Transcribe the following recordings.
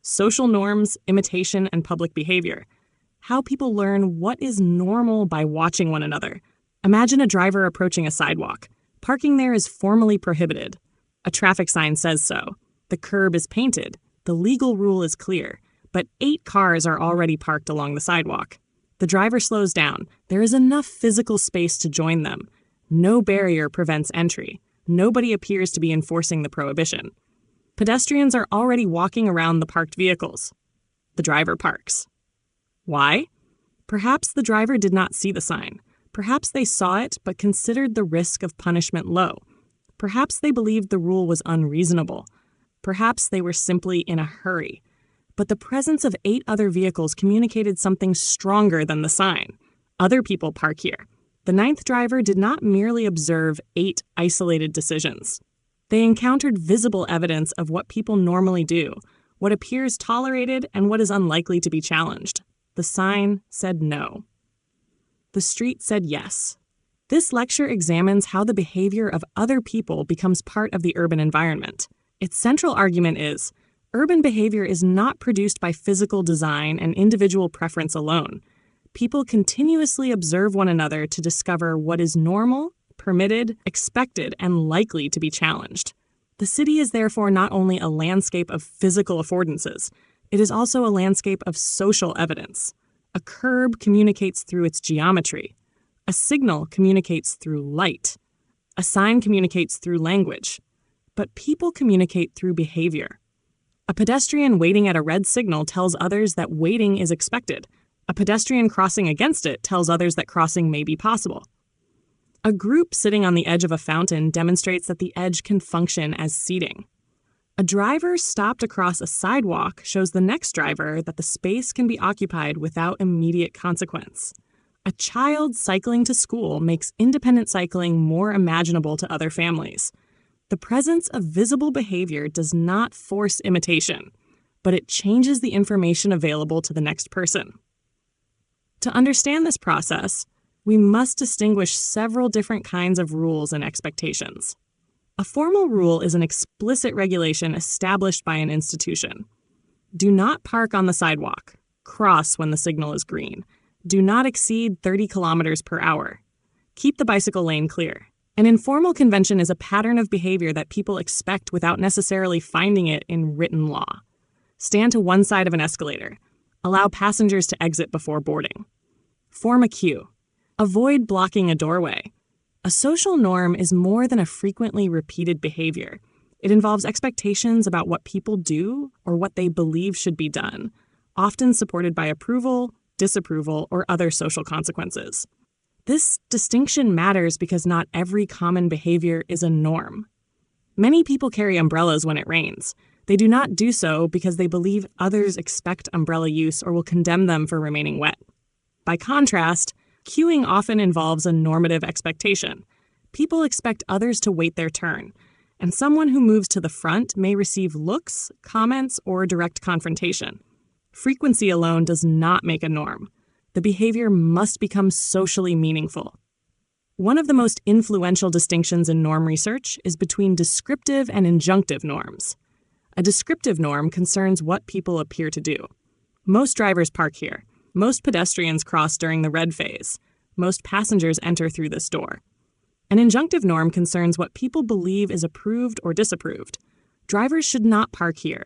social norms, imitation, and public behavior. How people learn what is normal by watching one another. Imagine a driver approaching a sidewalk. Parking there is formally prohibited. A traffic sign says so. The curb is painted. The legal rule is clear. But 8 cars are already parked along the sidewalk. The driver slows down. There is enough physical space to join them. No barrier prevents entry. Nobody appears to be enforcing the prohibition. Pedestrians are already walking around the parked vehicles. The driver parks. Why? Perhaps the driver did not see the sign. Perhaps they saw it but considered the risk of punishment low. Perhaps they believed the rule was unreasonable. Perhaps they were simply in a hurry. But the presence of 8 other vehicles communicated something stronger than the sign. Other people park here. The 9th driver did not merely observe 8 isolated decisions. They encountered visible evidence of what people normally do, what appears tolerated and what is unlikely to be challenged. The sign said no. The street said yes. This lecture examines how the behavior of other people becomes part of the urban environment. Its central argument is, urban behavior is not produced by physical design and individual preference alone. People continuously observe one another to discover what is normal, permitted, expected, and likely to be challenged. The city is therefore not only a landscape of physical affordances, it is also a landscape of social evidence. A curb communicates through its geometry. A signal communicates through light. A sign communicates through language. But people communicate through behavior. A pedestrian waiting at a red signal tells others that waiting is expected. A pedestrian crossing against it tells others that crossing may be possible. A group sitting on the edge of a fountain demonstrates that the edge can function as seating. A driver stopped across a sidewalk shows the next driver that the space can be occupied without immediate consequence. A child cycling to school makes independent cycling more imaginable to other families. The presence of visible behavior does not force imitation, but it changes the information available to the next person. To understand this process, we must distinguish several different kinds of rules and expectations. A formal rule is an explicit regulation established by an institution. Do not park on the sidewalk. Cross when the signal is green. Do not exceed 30 kilometers per hour. Keep the bicycle lane clear. An informal convention is a pattern of behavior that people expect without necessarily finding it in written law. Stand to one side of an escalator. Allow passengers to exit before boarding. Form a queue. Avoid blocking a doorway. A social norm is more than a frequently repeated behavior. It involves expectations about what people do or what they believe should be done, often supported by approval, disapproval, or other social consequences. This distinction matters because not every common behavior is a norm. Many people carry umbrellas when it rains. They do not do so because they believe others expect umbrella use or will condemn them for remaining wet. By contrast, queuing often involves a normative expectation. People expect others to wait their turn, and someone who moves to the front may receive looks, comments, or direct confrontation. Frequency alone does not make a norm. The behavior must become socially meaningful. One of the most influential distinctions in norm research is between descriptive and injunctive norms. A descriptive norm concerns what people appear to do. Most drivers park here. Most pedestrians cross during the red phase. Most passengers enter through this door. An injunctive norm concerns what people believe is approved or disapproved. Drivers should not park here.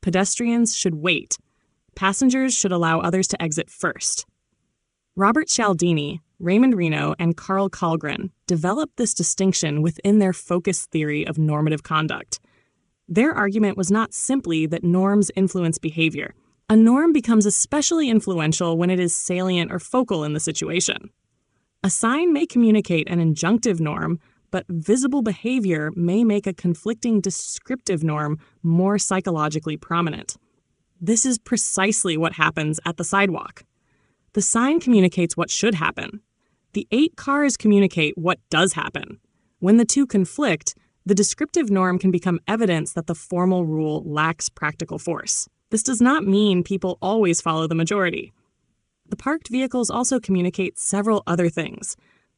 Pedestrians should wait. Passengers should allow others to exit first. Robert Cialdini, Raymond Reno, and Carl Kalgren developed this distinction within their focus theory of normative conduct. Their argument was not simply that norms influence behavior. A norm becomes especially influential when it is salient or focal in the situation. A sign may communicate an injunctive norm, but visible behavior may make a conflicting descriptive norm more psychologically prominent. This is precisely what happens at the sidewalk. The sign communicates what should happen. The 8 cars communicate what does happen. When the two conflict, the descriptive norm can become evidence that the formal rule lacks practical force. This does not mean people always follow the majority. The parked vehicles also communicate several other things.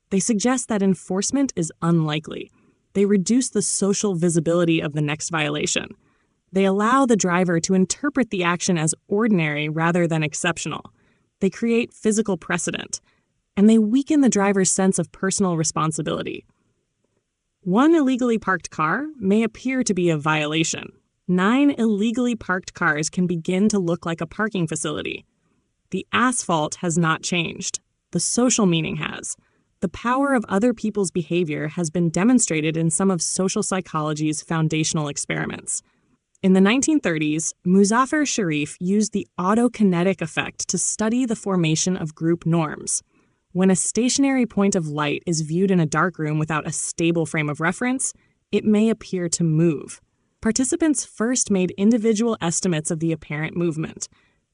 They suggest that enforcement is unlikely. They reduce the social visibility of the next violation. They allow the driver to interpret the action as ordinary rather than exceptional. They create physical precedent, and they weaken the driver's sense of personal responsibility. One illegally parked car may appear to be a violation. 9 illegally parked cars can begin to look like a parking facility. The asphalt has not changed. The social meaning has. The power of other people's behavior has been demonstrated in some of social psychology's foundational experiments. In the 1930s, Muzaffar Sharif used the autokinetic effect to study the formation of group norms. When a stationary point of light is viewed in a dark room without a stable frame of reference, it may appear to move. Participants first made individual estimates of the apparent movement.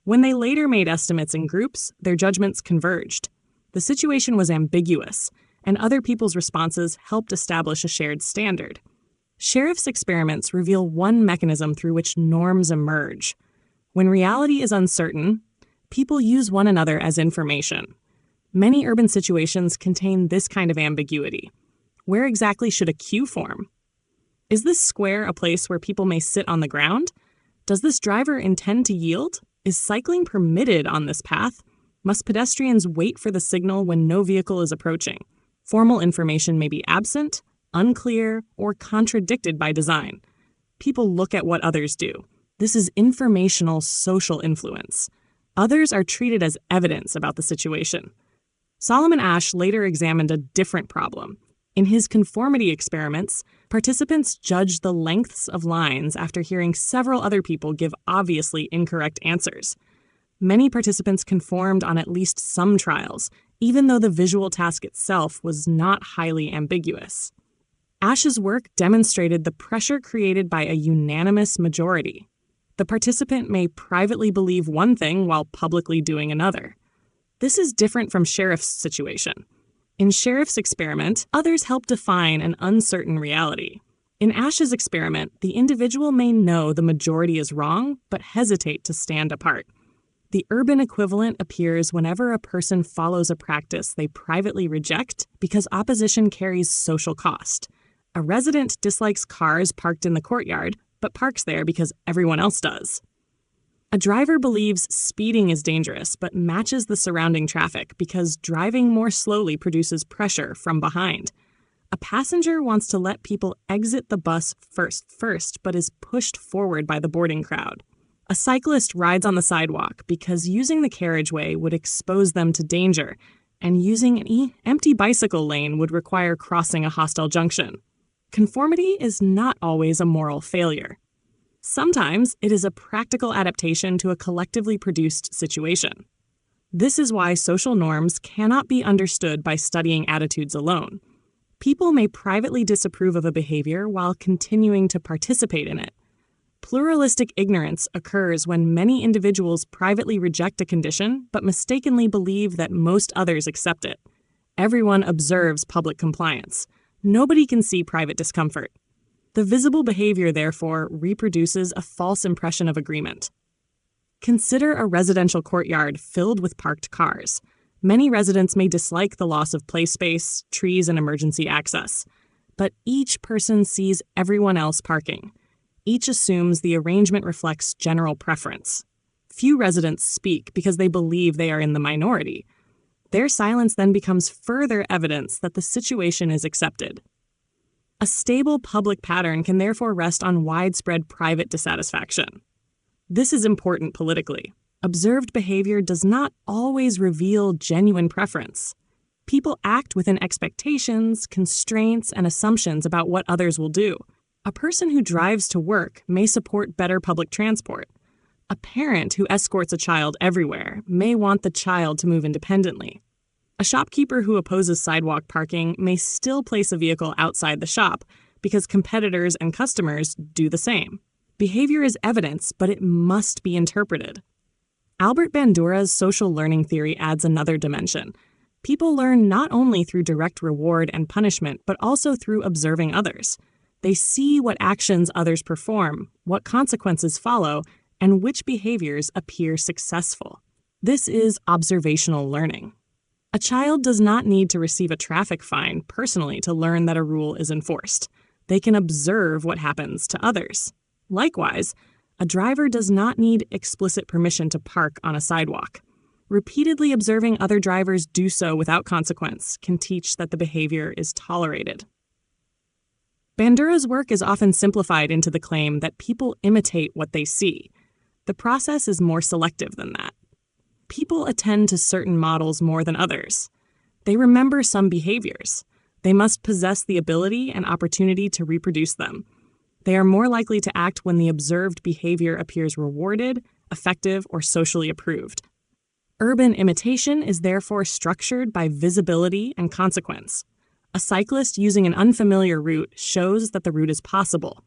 When they later made estimates in groups, their judgments converged. The situation was ambiguous, and other people's responses helped establish a shared standard. Sharif's experiments reveal one mechanism through which norms emerge. When reality is uncertain, people use one another as information. Many urban situations contain this kind of ambiguity. Where exactly should a queue form? Is this square a place where people may sit on the ground? Does this driver intend to yield? Is cycling permitted on this path? Must pedestrians wait for the signal when no vehicle is approaching? Formal information may be absent, unclear, or contradicted by design. People look at what others do. This is informational social influence. Others are treated as evidence about the situation. Solomon Asch later examined a different problem. In his conformity experiments, participants judged the lengths of lines after hearing several other people give obviously incorrect answers. Many participants conformed on at least some trials, even though the visual task itself was not highly ambiguous. Asch's work demonstrated the pressure created by a unanimous majority. The participant may privately believe one thing while publicly doing another. This is different from Sharif's situation. In Sharif's experiment, others help define an uncertain reality. In Asch's experiment, the individual may know the majority is wrong, but hesitate to stand apart. The urban equivalent appears whenever a person follows a practice they privately reject because opposition carries social cost. A resident dislikes cars parked in the courtyard, but parks there because everyone else does. A driver believes speeding is dangerous, but matches the surrounding traffic because driving more slowly produces pressure from behind. A passenger wants to let people exit the bus first, but is pushed forward by the boarding crowd. A cyclist rides on the sidewalk because using the carriageway would expose them to danger, and using an empty bicycle lane would require crossing a hostile junction. Conformity is not always a moral failure. Sometimes it is a practical adaptation to a collectively produced situation. This is why social norms cannot be understood by studying attitudes alone. People may privately disapprove of a behavior while continuing to participate in it. Pluralistic ignorance occurs when many individuals privately reject a condition but mistakenly believe that most others accept it. Everyone observes public compliance. Nobody can see private discomfort. The visible behavior, therefore, reproduces a false impression of agreement. Consider a residential courtyard filled with parked cars. Many residents may dislike the loss of play space, trees, and emergency access. But each person sees everyone else parking. Each assumes the arrangement reflects general preference. Few residents speak because they believe they are in the minority. Their silence then becomes further evidence that the situation is accepted. A stable public pattern can therefore rest on widespread private dissatisfaction. This is important politically. Observed behavior does not always reveal genuine preference. People act within expectations, constraints, and assumptions about what others will do. A person who drives to work may support better public transport. A parent who escorts a child everywhere may want the child to move independently. A shopkeeper who opposes sidewalk parking may still place a vehicle outside the shop because competitors and customers do the same. Behavior is evidence, but it must be interpreted. Albert Bandura's social learning theory adds another dimension. People learn not only through direct reward and punishment, but also through observing others. They see what actions others perform, what consequences follow, and which behaviors appear successful. This is observational learning. A child does not need to receive a traffic fine personally to learn that a rule is enforced. They can observe what happens to others. Likewise, a driver does not need explicit permission to park on a sidewalk. Repeatedly observing other drivers do so without consequence can teach that the behavior is tolerated. Bandura's work is often simplified into the claim that people imitate what they see. The process is more selective than that. People attend to certain models more than others. They remember some behaviors. They must possess the ability and opportunity to reproduce them. They are more likely to act when the observed behavior appears rewarded, effective, or socially approved. Urban imitation is therefore structured by visibility and consequence. A cyclist using an unfamiliar route shows that the route is possible.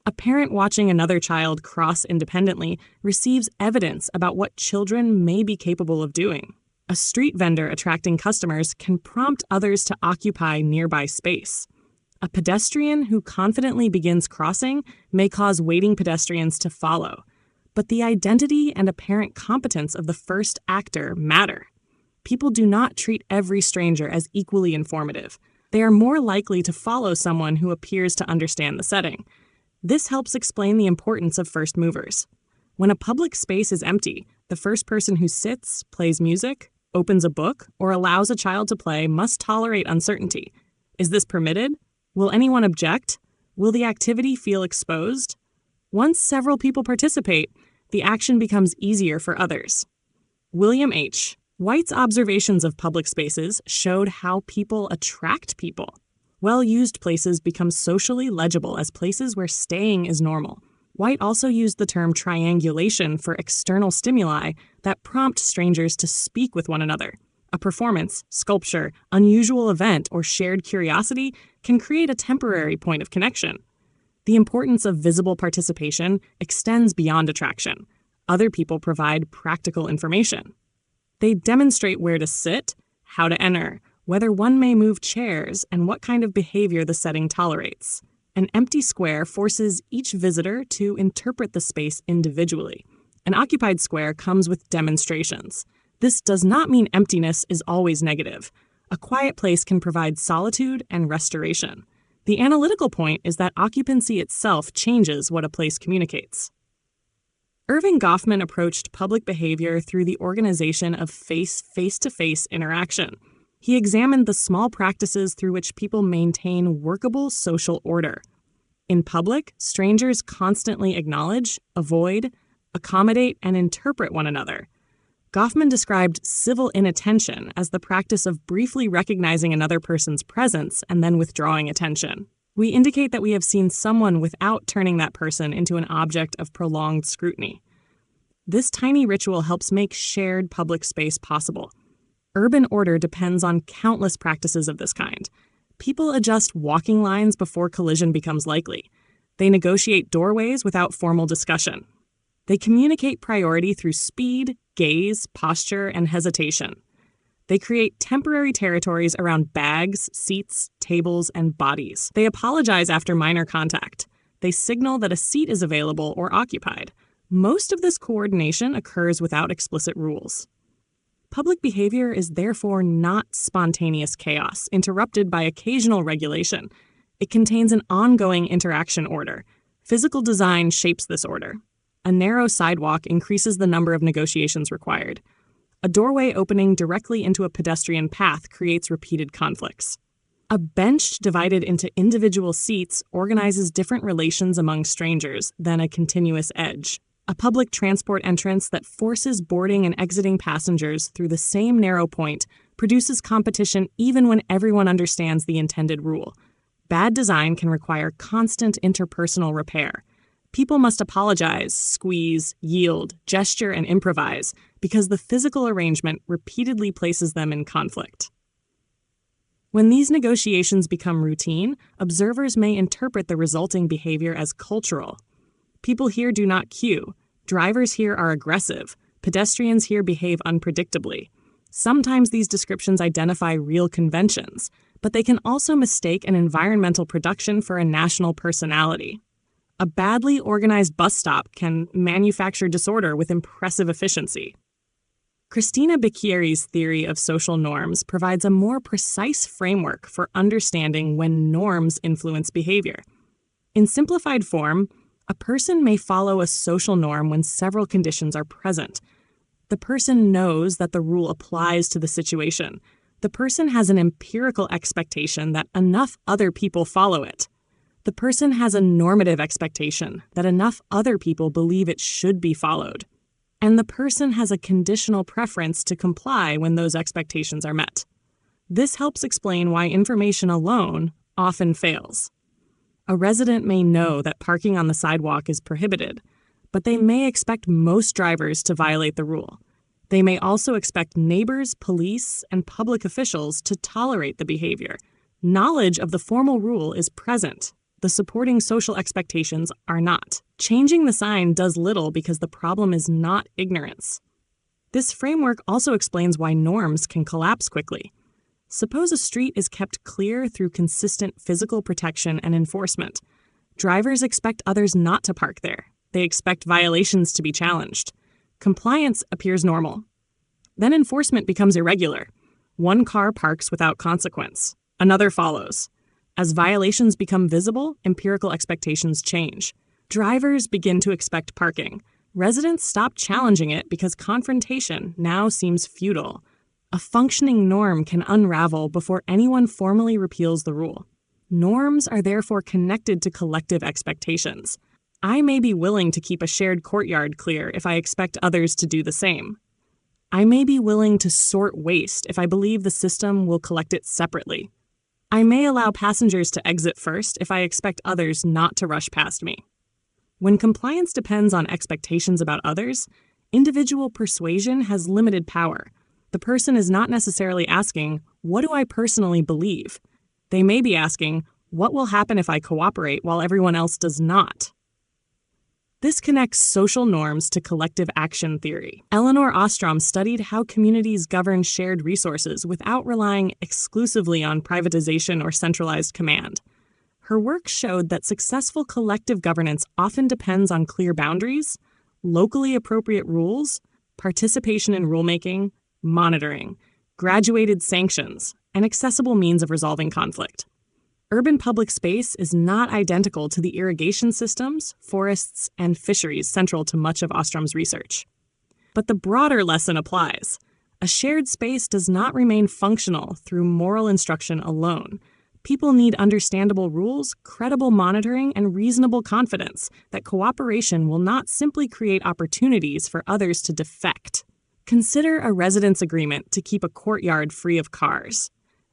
A parent watching another child cross independently receives evidence about what children may be capable of doing. A street vendor attracting customers can prompt others to occupy nearby space. A pedestrian who confidently begins crossing may cause waiting pedestrians to follow. But the identity and apparent competence of the first actor matter. People do not treat every stranger as equally informative. They are more likely to follow someone who appears to understand the setting. This helps explain the importance of first movers. When a public space is empty, the first person who sits, plays music, opens a book, or allows a child to play must tolerate uncertainty. Is this permitted? Will anyone object? Will the activity feel exposed? Once several people participate, the action becomes easier for others. William H. White's observations of public spaces showed how people attract people. Well-used places become socially legible as places where staying is normal. White also used the term triangulation for external stimuli that prompt strangers to speak with one another. A performance, sculpture, unusual event, or shared curiosity can create a temporary point of connection. The importance of visible participation extends beyond attraction. Other people provide practical information. They demonstrate where to sit, how to enter, whether one may move chairs, and what kind of behavior the setting tolerates. An empty square forces each visitor to interpret the space individually. An occupied square comes with demonstrations. This does not mean emptiness is always negative. A quiet place can provide solitude and restoration. The analytical point is that occupancy itself changes what a place communicates. Irving Goffman approached public behavior through the organization of face-to-face interaction. He examined the small practices through which people maintain workable social order. In public, strangers constantly acknowledge, avoid, accommodate, and interpret one another. Goffman described civil inattention as the practice of briefly recognizing another person's presence and then withdrawing attention. We indicate that we have seen someone without turning that person into an object of prolonged scrutiny. This tiny ritual helps make shared public space possible. Urban order depends on countless practices of this kind. People adjust walking lines before collision becomes likely. They negotiate doorways without formal discussion. They communicate priority through speed, gaze, posture, and hesitation. They create temporary territories around bags, seats, tables, and bodies. They apologize after minor contact. They signal that a seat is available or occupied. Most of this coordination occurs without explicit rules. Public behavior is therefore not spontaneous chaos, interrupted by occasional regulation. It contains an ongoing interaction order. Physical design shapes this order. A narrow sidewalk increases the number of negotiations required. A doorway opening directly into a pedestrian path creates repeated conflicts. A bench divided into individual seats organizes different relations among strangers than a continuous edge. A public transport entrance that forces boarding and exiting passengers through the same narrow point produces competition even when everyone understands the intended rule. Bad design can require constant interpersonal repair. People must apologize, squeeze, yield, gesture, and improvise because the physical arrangement repeatedly places them in conflict. When these negotiations become routine, observers may interpret the resulting behavior as cultural. People here do not queue. Drivers here are aggressive. Pedestrians here behave unpredictably. Sometimes these descriptions identify real conventions, but they can also mistake an environmental production for a national personality. A badly organized bus stop can manufacture disorder with impressive efficiency. Cristina Bicchieri's theory of social norms provides a more precise framework for understanding when norms influence behavior. In simplified form, A person may follow a social norm when several conditions are present. The person knows that the rule applies to the situation. The person has an empirical expectation that enough other people follow it. The person has a normative expectation that enough other people believe it should be followed. And the person has a conditional preference to comply when those expectations are met. This helps explain why information alone often fails. A resident may know that parking on the sidewalk is prohibited, but they may expect most drivers to violate the rule. They may also expect neighbors, police, and public officials to tolerate the behavior. Knowledge of the formal rule is present. The supporting social expectations are not. Changing the sign does little because the problem is not ignorance. This framework also explains why norms can collapse quickly. Suppose a street is kept clear through consistent physical protection and enforcement. Drivers expect others not to park there. They expect violations to be challenged. Compliance appears normal. Then enforcement becomes irregular. One car parks without consequence. Another follows. As violations become visible, empirical expectations change. Drivers begin to expect parking. Residents stop challenging it because confrontation now seems futile. A functioning norm can unravel before anyone formally repeals the rule. Norms are therefore connected to collective expectations. I may be willing to keep a shared courtyard clear if I expect others to do the same. I may be willing to sort waste if I believe the system will collect it separately. I may allow passengers to exit first if I expect others not to rush past me. When compliance depends on expectations about others, individual persuasion has limited power. The person is not necessarily asking, "What do I personally believe?" They may be asking, "What will happen if I cooperate while everyone else does not?" This connects social norms to collective action theory. Elinor Ostrom studied how communities govern shared resources without relying exclusively on privatization or centralized command. Her work showed that successful collective governance often depends on clear boundaries, locally appropriate rules, participation in rulemaking, monitoring, graduated sanctions, and accessible means of resolving conflict. Urban public space is not identical to the irrigation systems, forests, and fisheries central to much of Ostrom's research. But the broader lesson applies. A shared space does not remain functional through moral instruction alone. People need understandable rules, credible monitoring, and reasonable confidence that cooperation will not simply create opportunities for others to defect. Consider a residence agreement to keep a courtyard free of cars.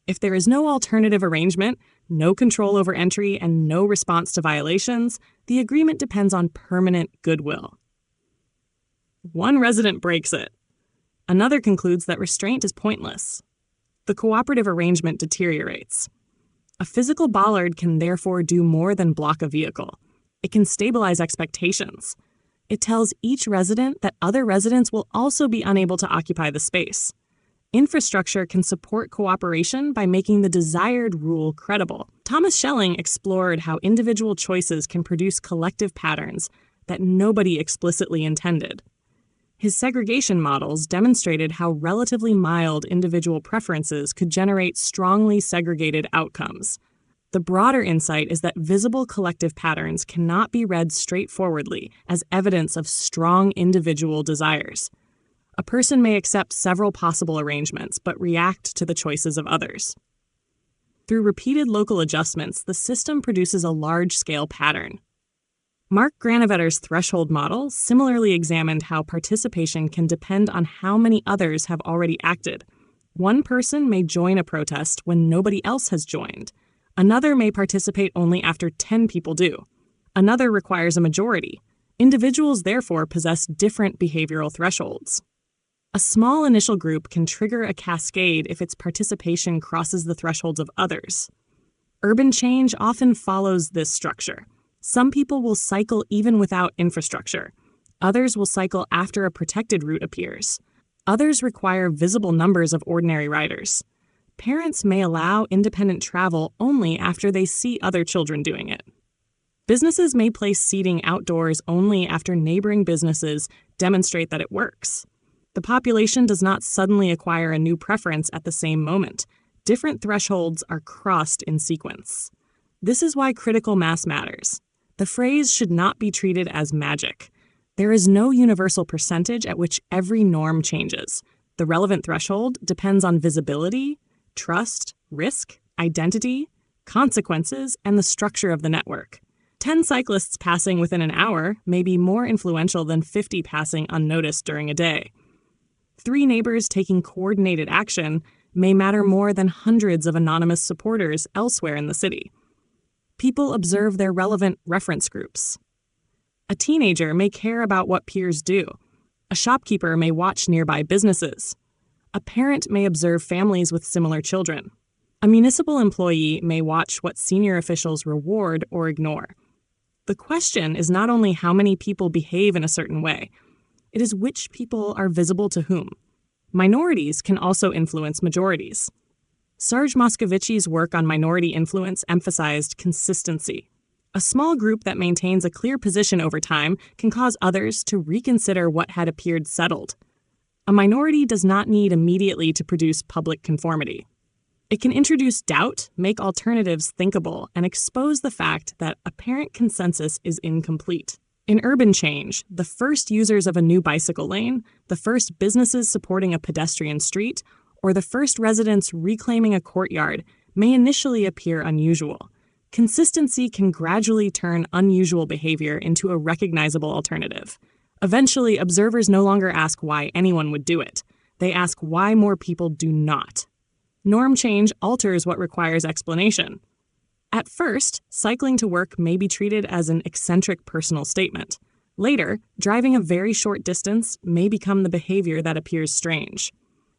If there is no alternative arrangement, no control over entry, and no response to violations, the agreement depends on permanent goodwill. One resident breaks it. Another concludes that restraint is pointless. The cooperative arrangement deteriorates. A physical bollard can therefore do more than block a vehicle. It can stabilize expectations. It tells each resident that other residents will also be unable to occupy the space. Infrastructure can support cooperation by making the desired rule credible. Thomas Schelling explored how individual choices can produce collective patterns that nobody explicitly intended. His segregation models demonstrated how relatively mild individual preferences could generate strongly segregated outcomes. The broader insight is that visible collective patterns cannot be read straightforwardly as evidence of strong individual desires. A person may accept several possible arrangements, but react to the choices of others. Through repeated local adjustments, the system produces a large-scale pattern. Mark Granovetter's threshold model similarly examined how participation can depend on how many others have already acted. One person may join a protest when nobody else has joined. Another may participate only after 10 people do. Another requires a majority. Individuals therefore possess different behavioral thresholds. A small initial group can trigger a cascade if its participation crosses the thresholds of others. Urban change often follows this structure. Some people will cycle even without infrastructure. Others will cycle after a protected route appears. Others require visible numbers of ordinary riders. Parents may allow independent travel only after they see other children doing it. Businesses may place seating outdoors only after neighboring businesses demonstrate that it works. The population does not suddenly acquire a new preference at the same moment. Different thresholds are crossed in sequence. This is why critical mass matters. The phrase should not be treated as magic. There is no universal percentage at which every norm changes. The relevant threshold depends on visibility, trust, risk, identity, consequences, and the structure of the network. 10 cyclists passing within an hour may be more influential than 50 passing unnoticed during a day. 3 neighbors taking coordinated action may matter more than hundreds of anonymous supporters elsewhere in the city. People observe their relevant reference groups. A teenager may care about what peers do. A shopkeeper may watch nearby businesses. A parent may observe families with similar children. A municipal employee may watch what senior officials reward or ignore. The question is not only how many people behave in a certain way, it is which people are visible to whom. Minorities can also influence majorities. Serge Moscovici's work on minority influence emphasized consistency. A small group that maintains a clear position over time can cause others to reconsider what had appeared settled. A minority does not need immediately to produce public conformity. It can introduce doubt, make alternatives thinkable, and expose the fact that apparent consensus is incomplete. In urban change, the first users of a new bicycle lane, the first businesses supporting a pedestrian street, or the first residents reclaiming a courtyard may initially appear unusual. Consistency can gradually turn unusual behavior into a recognizable alternative. Eventually, observers no longer ask why anyone would do it. They ask why more people do not. Norm change alters what requires explanation. At first, cycling to work may be treated as an eccentric personal statement. Later, driving a very short distance may become the behavior that appears strange.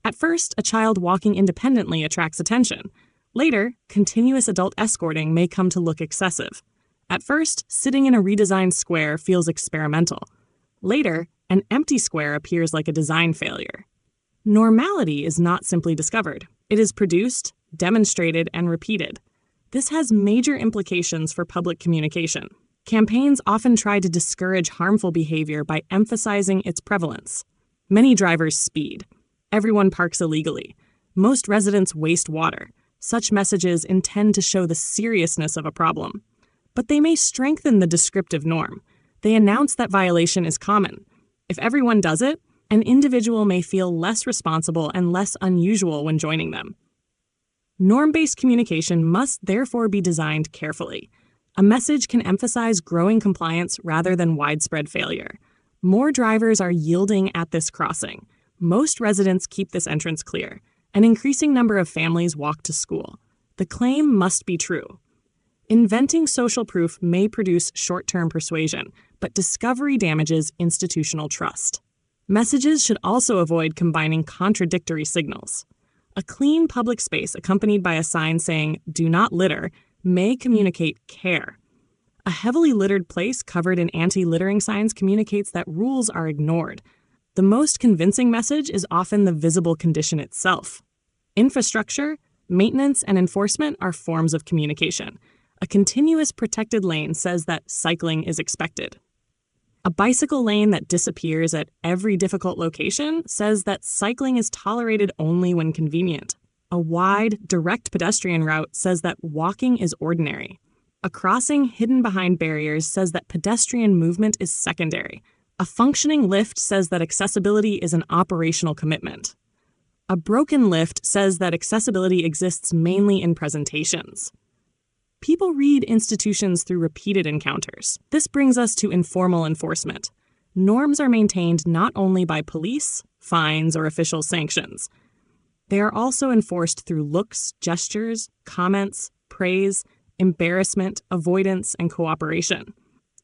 At first, a child walking independently attracts attention. Later, continuous adult escorting may come to look excessive. At first, sitting in a redesigned square feels experimental. Later, an empty square appears like a design failure. Normality is not simply discovered. It is produced, demonstrated, and repeated. This has major implications for public communication. Campaigns often try to discourage harmful behavior by emphasizing its prevalence. Many drivers speed. Everyone parks illegally. Most residents waste water. Such messages intend to show the seriousness of a problem. But they may strengthen the descriptive norm. They announce that violation is common. If everyone does it, an individual may feel less responsible and less unusual when joining them. Norm-based communication must therefore be designed carefully. A message can emphasize growing compliance rather than widespread failure. More drivers are yielding at this crossing. Most residents keep this entrance clear. An increasing number of families walk to school. The claim must be true. Inventing social proof may produce short-term persuasion, but discovery damages institutional trust. Messages should also avoid combining contradictory signals. A clean public space accompanied by a sign saying, "Do not litter," may communicate care. A heavily littered place covered in anti-littering signs communicates that rules are ignored. The most convincing message is often the visible condition itself. Infrastructure, maintenance, and enforcement are forms of communication. A continuous protected lane says that cycling is expected. A bicycle lane that disappears at every difficult location says that cycling is tolerated only when convenient. A wide, direct pedestrian route says that walking is ordinary. A crossing hidden behind barriers says that pedestrian movement is secondary. A functioning lift says that accessibility is an operational commitment. A broken lift says that accessibility exists mainly in presentations. People read institutions through repeated encounters. This brings us to informal enforcement. Norms are maintained not only by police, fines, or official sanctions. They are also enforced through looks, gestures, comments, praise, embarrassment, avoidance, and cooperation.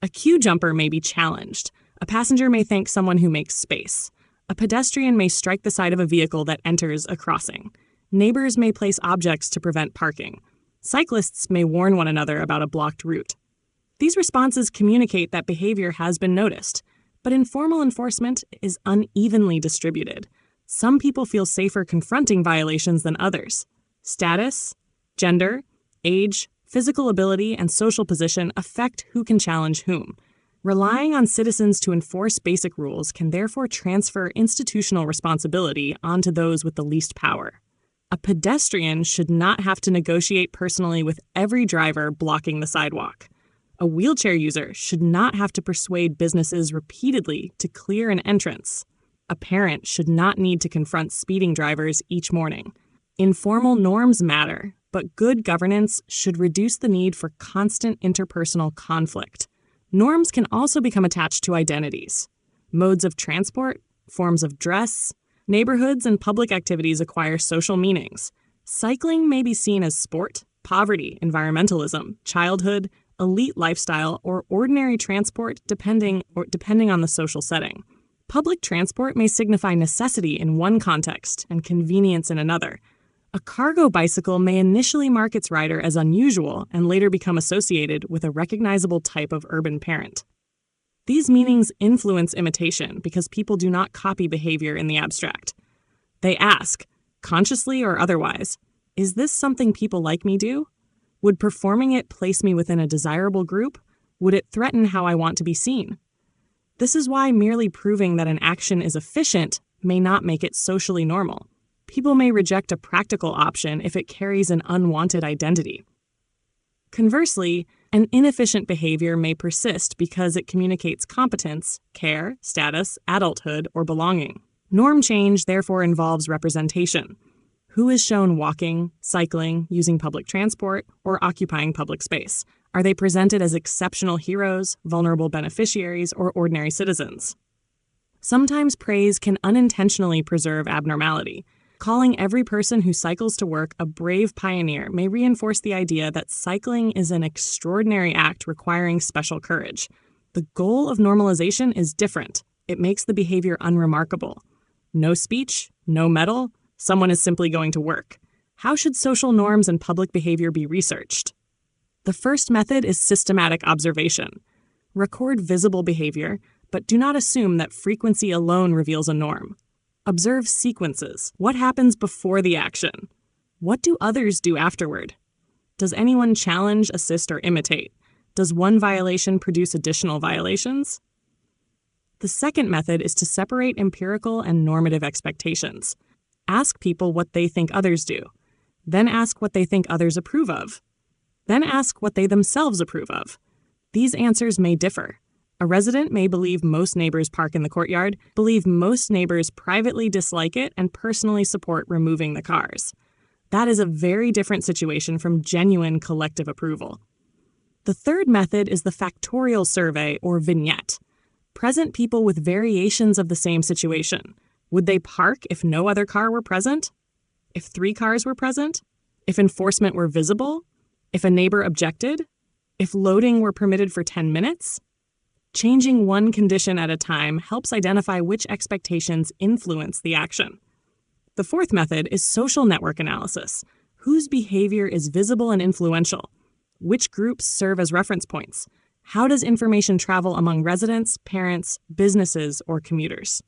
A queue jumper may be challenged. A passenger may thank someone who makes space. A pedestrian may strike the side of a vehicle that enters a crossing. Neighbors may place objects to prevent parking. Cyclists may warn one another about a blocked route. These responses communicate that behavior has been noticed, but informal enforcement is unevenly distributed. Some people feel safer confronting violations than others. Status, gender, age, physical ability, and social position affect who can challenge whom. Relying on citizens to enforce basic rules can therefore transfer institutional responsibility onto those with the least power. A pedestrian should not have to negotiate personally with every driver blocking the sidewalk. A wheelchair user should not have to persuade businesses repeatedly to clear an entrance. A parent should not need to confront speeding drivers each morning. Informal norms matter, but good governance should reduce the need for constant interpersonal conflict. Norms can also become attached to identities. Modes of transport, forms of dress, neighborhoods and public activities acquire social meanings. Cycling may be seen as sport, poverty, environmentalism, childhood, elite lifestyle, or ordinary transport depending on the social setting. Public transport may signify necessity in one context and convenience in another. A cargo bicycle may initially mark its rider as unusual and later become associated with a recognizable type of urban parent. These meanings influence imitation because people do not copy behavior in the abstract. They ask, consciously or otherwise, is this something people like me do? Would performing it place me within a desirable group? Would it threaten how I want to be seen? This is why merely proving that an action is efficient may not make it socially normal. People may reject a practical option if it carries an unwanted identity. Conversely, an inefficient behavior may persist because it communicates competence, care, status, adulthood, or belonging. Norm change therefore involves representation. Who is shown walking, cycling, using public transport, or occupying public space? Are they presented as exceptional heroes, vulnerable beneficiaries, or ordinary citizens? Sometimes praise can unintentionally preserve abnormality. Calling every person who cycles to work a brave pioneer may reinforce the idea that cycling is an extraordinary act requiring special courage. The goal of normalization is different. It makes the behavior unremarkable. No speech, no medal, someone is simply going to work. How should social norms and public behavior be researched? The first method is systematic observation. Record visible behavior, but do not assume that frequency alone reveals a norm. Observe sequences. What happens before the action? What do others do afterward? Does anyone challenge, assist, or imitate? Does one violation produce additional violations? The second method is to separate empirical and normative expectations. Ask people what they think others do. Then ask what they think others approve of. Then ask what they themselves approve of. These answers may differ. A resident may believe most neighbors park in the courtyard, believe most neighbors privately dislike it, and personally support removing the cars. That is a very different situation from genuine collective approval. The third method is the factorial survey or vignette. Present people with variations of the same situation. Would they park if no other car were present? If 3 cars were present? If enforcement were visible? If a neighbor objected? If loading were permitted for 10 minutes? Changing one condition at a time helps identify which expectations influence the action. The fourth method is social network analysis. Whose behavior is visible and influential? Which groups serve as reference points? How does information travel among residents, parents, businesses, or commuters?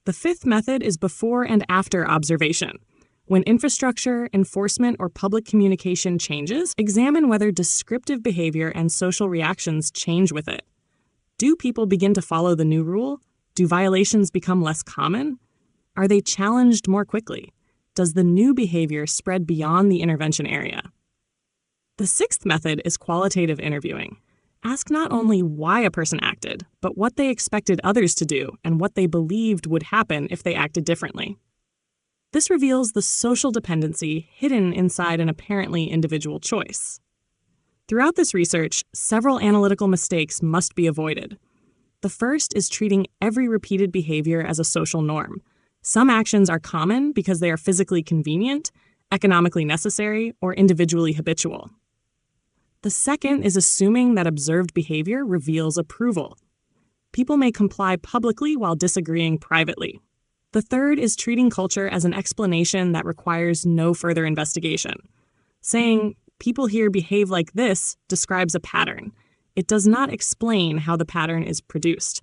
The fifth method is before and after observation. When infrastructure, enforcement, or public communication changes, examine whether descriptive behavior and social reactions change with it. Do people begin to follow the new rule? Do violations become less common? Are they challenged more quickly? Does the new behavior spread beyond the intervention area? The sixth method is qualitative interviewing. Ask not only why a person acted, but what they expected others to do and what they believed would happen if they acted differently. This reveals the social dependency hidden inside an apparently individual choice. Throughout this research, several analytical mistakes must be avoided. The first is treating every repeated behavior as a social norm. Some actions are common because they are physically convenient, economically necessary, or individually habitual. The second is assuming that observed behavior reveals approval. People may comply publicly while disagreeing privately. The third is treating culture as an explanation that requires no further investigation. Saying, "People here behave like this," describes a pattern. It does not explain how the pattern is produced.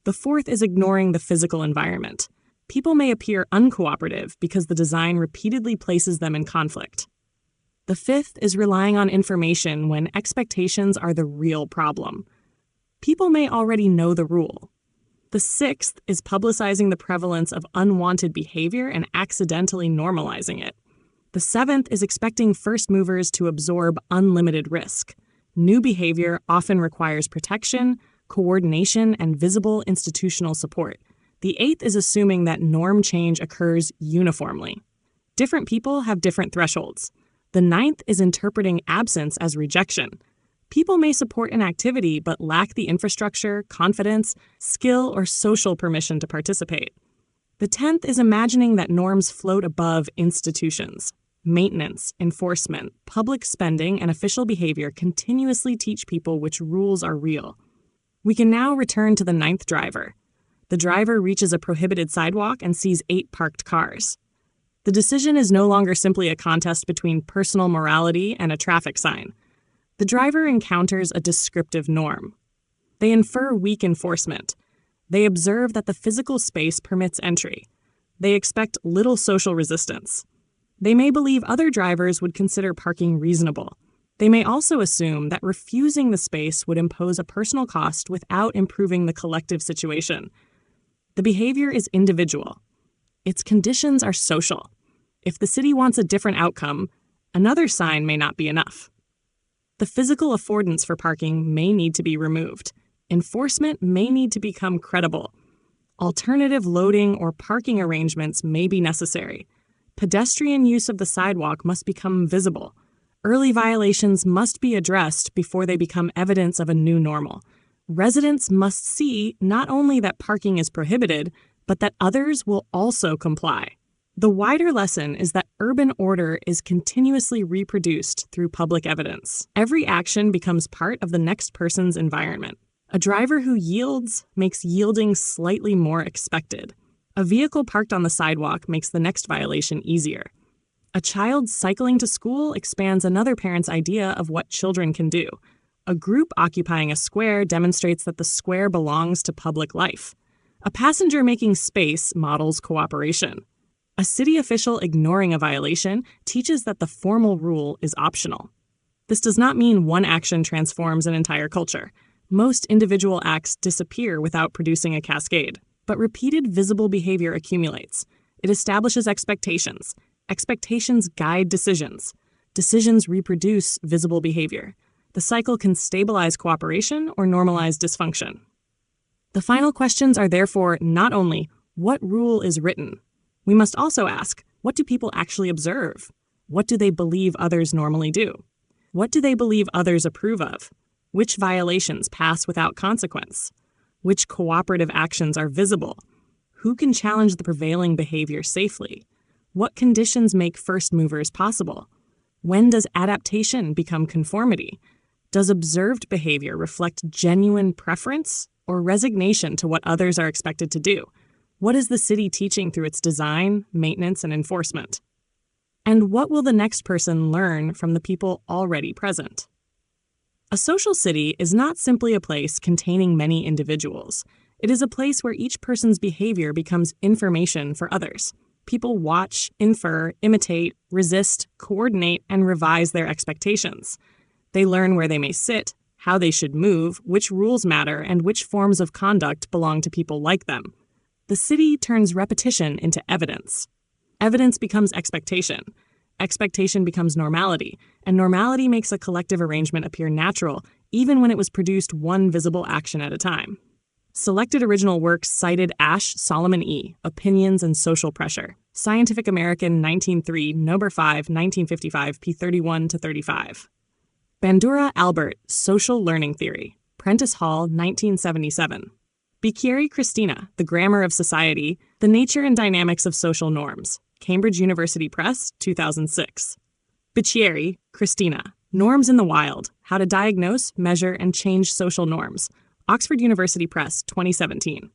The fourth is ignoring the physical environment. People may appear uncooperative because the design repeatedly places them in conflict. The fifth is relying on information when expectations are the real problem. People may already know the rule. The sixth is publicizing the prevalence of unwanted behavior and accidentally normalizing it. The seventh is expecting first movers to absorb unlimited risk. New behavior often requires protection, coordination, and visible institutional support. The eighth is assuming that norm change occurs uniformly. Different people have different thresholds. The ninth is interpreting absence as rejection. People may support an activity but lack the infrastructure, confidence, skill, or social permission to participate. The 10th is imagining that norms float above institutions. Maintenance, enforcement, public spending, and official behavior continuously teach people which rules are real. We can now return to the ninth driver. The driver reaches a prohibited sidewalk and sees 8 parked cars. The decision is no longer simply a contest between personal morality and a traffic sign. The driver encounters a descriptive norm. They infer weak enforcement. They observe that the physical space permits entry. They expect little social resistance. They may believe other drivers would consider parking reasonable. They may also assume that refusing the space would impose a personal cost without improving the collective situation. The behavior is individual. Its conditions are social. If the city wants a different outcome, another sign may not be enough. The physical affordance for parking may need to be removed. Enforcement may need to become credible. Alternative loading or parking arrangements may be necessary. Pedestrian use of the sidewalk must become visible. Early violations must be addressed before they become evidence of a new normal. Residents must see not only that parking is prohibited, but that others will also comply. The wider lesson is that urban order is continuously reproduced through public evidence. Every action becomes part of the next person's environment. A driver who yields makes yielding slightly more expected. A vehicle parked on the sidewalk makes the next violation easier. A child cycling to school expands another parent's idea of what children can do. A group occupying a square demonstrates that the square belongs to public life. A passenger making space models cooperation. A city official ignoring a violation teaches that the formal rule is optional. This does not mean one action transforms an entire culture. Most individual acts disappear without producing a cascade. But repeated visible behavior accumulates. It establishes expectations. Expectations guide decisions. Decisions reproduce visible behavior. The cycle can stabilize cooperation or normalize dysfunction. The final questions are therefore not only, what rule is written? We must also ask, what do people actually observe? What do they believe others normally do? What do they believe others approve of? Which violations pass without consequence? Which cooperative actions are visible? Who can challenge the prevailing behavior safely? What conditions make first movers possible? When does adaptation become conformity? Does observed behavior reflect genuine preference or resignation to what others are expected to do? What is the city teaching through its design, maintenance, and enforcement? And what will the next person learn from the people already present? A social city is not simply a place containing many individuals. It is a place where each person's behavior becomes information for others. People watch, infer, imitate, resist, coordinate, and revise their expectations. They learn where they may sit, how they should move, which rules matter, and which forms of conduct belong to people like them. The city turns repetition into evidence. Evidence becomes expectation. Expectation becomes normality, and normality makes a collective arrangement appear natural, even when it was produced one visible action at a time. Selected original works cited Asch, Solomon E., Opinions and Social Pressure. Scientific American 1903, No. 5, 1955, p. 31-35. Bandura, Albert, Social Learning Theory. Prentice-Hall, 1977. Bicchieri, Cristina, The Grammar of Society, The Nature and Dynamics of Social Norms. Cambridge University Press, 2006. Bicchieri, Cristina, Norms in the Wild, How to Diagnose, Measure, and Change Social Norms. Oxford University Press, 2017.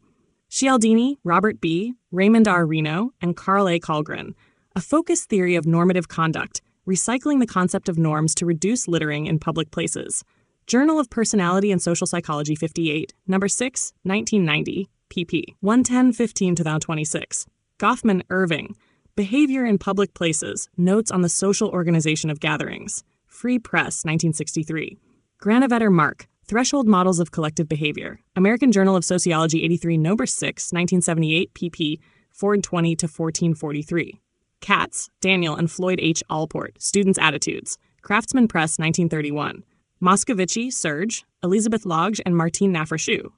Cialdini, Robert B., Raymond R. Reno, and Carl A. Kalgren, A Focused Theory of Normative Conduct, Recycling the Concept of Norms to Reduce Littering in Public Places. Journal of Personality and Social Psychology 58, No. 6, 1990, pp. 110-15-26. Goffman, Irving, Behavior in Public Places, Notes on the Social Organization of Gatherings. Free Press, 1963. Granovetter, Mark, Threshold Models of Collective Behavior. American Journal of Sociology 83, No. 6, 1978, pp. 420-1443. Katz, Daniel, and Floyd H. Allport, Students' Attitudes. Craftsman Press, 1931. Moscovici, Serge, Elizabeth Lodge, and Martine Nafrachou.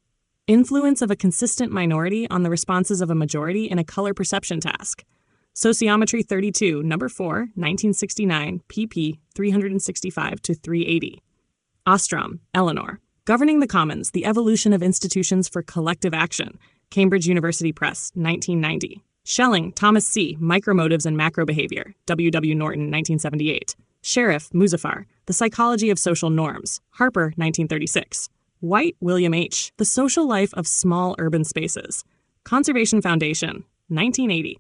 Influence of a consistent minority on the responses of a majority in a color perception task. Sociometry 32, number 4, 1969, pp. 365-380. Ostrom, Eleanor. Governing the Commons, The Evolution of Institutions for Collective Action. Cambridge University Press, 1990. Schelling, Thomas C., Micromotives and Macrobehavior. W. W. Norton, 1978. Sheriff, Muzaffar, The Psychology of Social Norms. Harper, 1936. White, William H., The Social Life of Small Urban Spaces. Conservation Foundation, 1980.